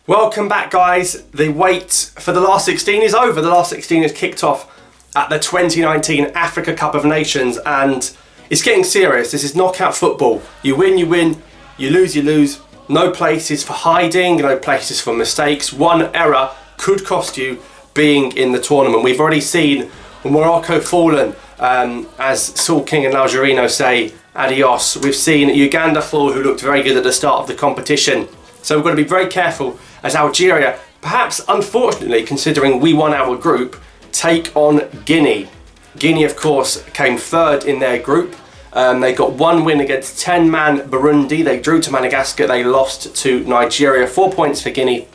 Welcome back, guys. The wait for the last 16 is over. The last 16 is kicked off at the 2019 Africa Cup of Nations, and it's getting serious. This is knockout football. You win, you win. You lose, you lose. No places for hiding, no places for mistakes. One error could cost you being in the tournament. We've already seen Morocco fallen, as Saul King and Algerino say, adios. We've seen Uganda fall, who looked very good at the start of the competition. So we've got to be very careful as Algeria, perhaps unfortunately, considering we won our group, take on Guinea. Guinea, of course, came third in their group. They got one win against 10-man Burundi. They drew to Madagascar. They lost to Nigeria. 4 points for Guinea,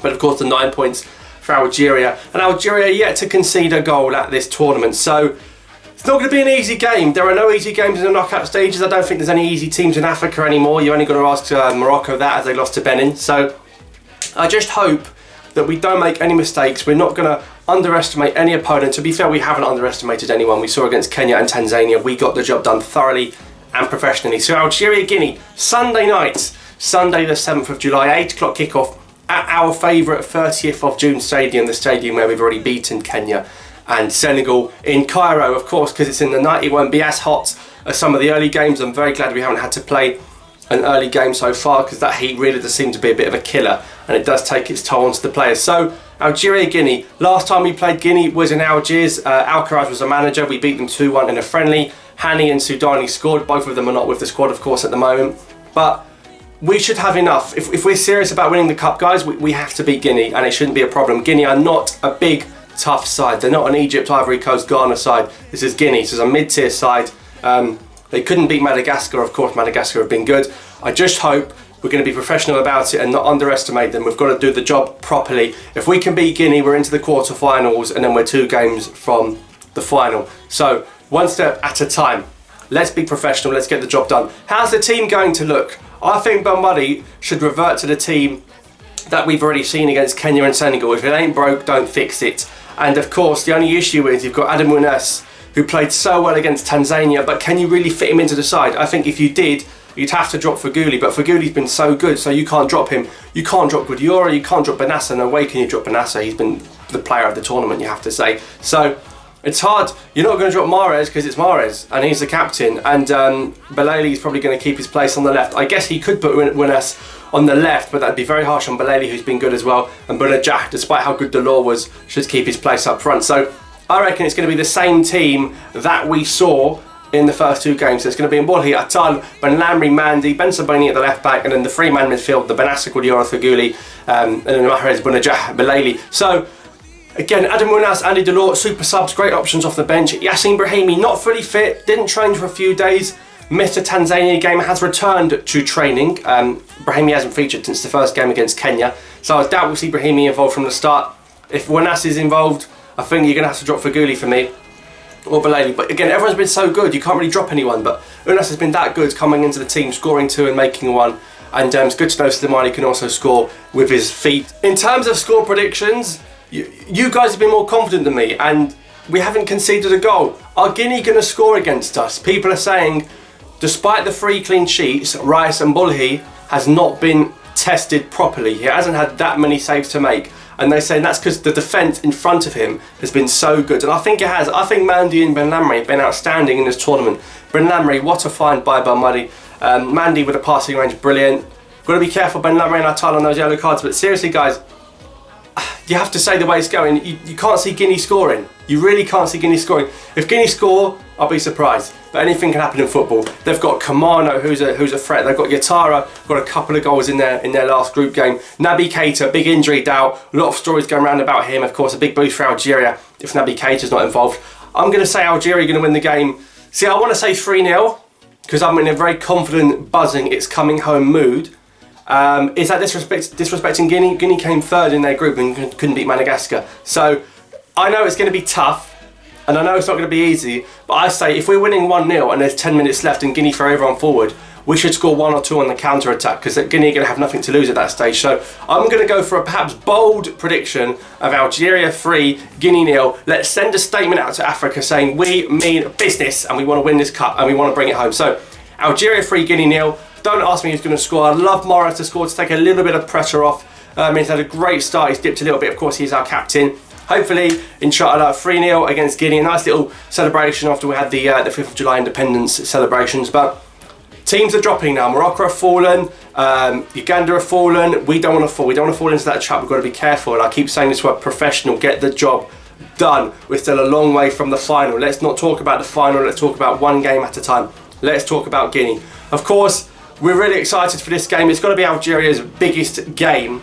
but of course the 9 points for Algeria. And Algeria yet to concede a goal at this tournament. So it's not going to be an easy game. There are no easy games in the knockout stages. I don't think there's any easy teams in Africa anymore. You're only going to ask Morocco that, as they lost to Benin. So I just hope that we don't make any mistakes. We're not going to underestimate any opponent. To be fair, we haven't underestimated anyone. We saw against Kenya and Tanzania, we got the job done thoroughly and professionally. So Algeria, Guinea, Sunday night, Sunday the 7th of July, 8 o'clock kickoff at our favourite 30th of June stadium, the stadium where we've already beaten Kenya and Senegal in Cairo, of course, because it's in the night. It won't be as hot as some of the early games. I'm very glad we haven't had to play an early game so far, because that heat really does seem to be a bit of a killer, and it does take its toll onto the players. So Algeria, Guinea. Last time we played Guinea was in Algiers. Alcaraz was the manager. We beat them 2-1 in a friendly. Hani and Soudani scored. Both of them are not with the squad, of course, at the moment. But we should have enough. If we're serious about winning the cup, guys, we have to beat Guinea, and it shouldn't be a problem. Guinea are not a big, tough side. They're not an Egypt, Ivory Coast, Ghana side. This is Guinea. This is a mid-tier side. They couldn't beat Madagascar. Of course, Madagascar have been good. I just hope we're going to be professional about it and not underestimate them. We've got to do the job properly. If we can beat Guinea, we're into the quarterfinals, and then we're 2 games from the final. So one step at a time. Let's be professional. Let's get the job done. How's the team going to look? I think Belmadi should revert to the team that we've already seen against Kenya and Senegal. If it ain't broke, don't fix it. And of course, the only issue is you've got Adam Munas, who played so well against Tanzania, but can you really fit him into the side? I think if you did, you'd have to drop Feghouli, but Fegouli's been so good, so you can't drop him. You can't drop Gudiora, you can't drop Benassa. No way can you drop Benassa. He's been the player of the tournament, you have to say. So it's hard. You're not going to drop Mahrez because it's Mahrez, and he's the captain. And Belali's probably going to keep his place on the left. I guess he could put Winners on the left, but that'd be very harsh on Belali, who's been good as well. And Bounedjah, despite how good Delors was, should keep his place up front. So I reckon it's going to be the same team that we saw in the first 2 games. So it's going to be Mboli, Atal, Benlamri, Mandi, Ben Sabani at the left back, and then the 3-man midfield, the Benassa, Gudiora, Feghouli, and then Mahrez, Bounedjah, Belali. So again, Adam Munas, Andy Delors, super subs, great options off the bench. Yacine Brahimi, not fully fit, didn't train for a few days, missed a Tanzania game, has returned to training. Brahimi hasn't featured since the first game against Kenya, so I doubt we'll see Brahimi involved from the start. If Munas is involved, I think you're going to have to drop Feghouli for me, or Belali. But again, everyone's been so good, you can't really drop anyone. But Unas has been that good coming into the team, scoring 2 and making 1. And it's good to know Slimani can also score with his feet. In terms of score predictions, you guys have been more confident than me, and we haven't conceded a goal. Are Guinea going to score against us? People are saying, despite the 3 clean sheets, Rice and Bulhi has not been tested properly. He hasn't had that many saves to make. And they're saying that's because the defence in front of him has been so good. And I think it has. I think Mandi and Benlamri have been outstanding in this tournament. Benlamri, what a find by Belmadi. Mandi with a passing range, brilliant. Got to be careful, Benlamri and Atal, on those yellow cards. But seriously, guys, you have to say the way it's going. You can't see Guinea scoring. You really can't see Guinea scoring. If Guinea score, I'll be surprised. But anything can happen in football. They've got Kamano, who's a threat. They've got Yatara, got a couple of goals in their last group game. Naby Keita, big injury doubt. A lot of stories going around about him. Of course, a big boost for Algeria if Naby Keita's not involved. I'm going to say Algeria are going to win the game. See, I want to say 3-0 because I'm in a very confident, buzzing, it's coming home mood. Is that disrespecting Guinea? Guinea came 3rd in their group and couldn't beat Madagascar. So I know it's going to be tough. And I know it's not going to be easy, but I say if we're winning 1-0 and there's 10 minutes left and Guinea throw everyone forward, we should score 1 or 2 on the counter-attack, because Guinea are going to have nothing to lose at that stage. So I'm going to go for a perhaps bold prediction of Algeria 3, Guinea 0. Let's send a statement out to Africa saying we mean business and we want to win this cup and we want to bring it home. So Algeria 3, Guinea 0. Don't ask me who's going to score. I'd love Mahrez to score to take a little bit of pressure off. He's had a great start. He's dipped a little bit. Of course, he's our captain. Hopefully, inshallah, 3-0 against Guinea. A nice little celebration after we had the 5th of July independence celebrations. But teams are dropping now. Morocco have fallen. Uganda have fallen. We don't want to fall. We don't want to fall into that trap. We've got to be careful. And I keep saying this word, professional. Get the job done. We're still a long way from the final. Let's not talk about the final. Let's talk about one game at a time. Let's talk about Guinea. Of course, we're really excited for this game. It's got to be Algeria's biggest game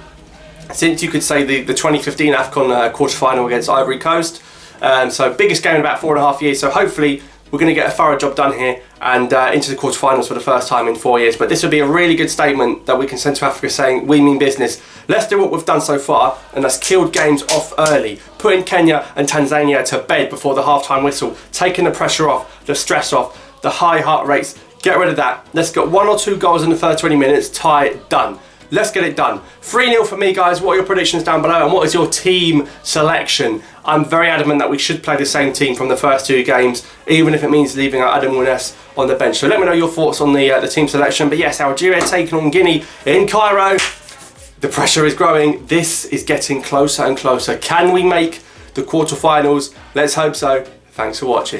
since, you could say, the 2015 AFCON quarter-final against Ivory Coast. So biggest game in about 4.5 years. So hopefully we're going to get a thorough job done here and into the quarter-finals for the first time in 4 years. But this would be a really good statement that we can send to Africa saying, we mean business. Let's do what we've done so far, and that's killed games off early, putting Kenya and Tanzania to bed before the half-time whistle, taking the pressure off, the stress off, the high heart rates. Get rid of that. Let's get 1 or 2 goals in the first 20 minutes, tie it, done. Let's get it done. 3-0 for me, guys. What are your predictions down below, and what is your team selection? I'm very adamant that we should play the same team from the first 2 games, even if it means leaving out Adam Wines on the bench. So let me know your thoughts on the team selection. But yes, Algeria taking on Guinea in Cairo. The pressure is growing. This is getting closer and closer. Can we make the quarterfinals? Let's hope so. Thanks for watching.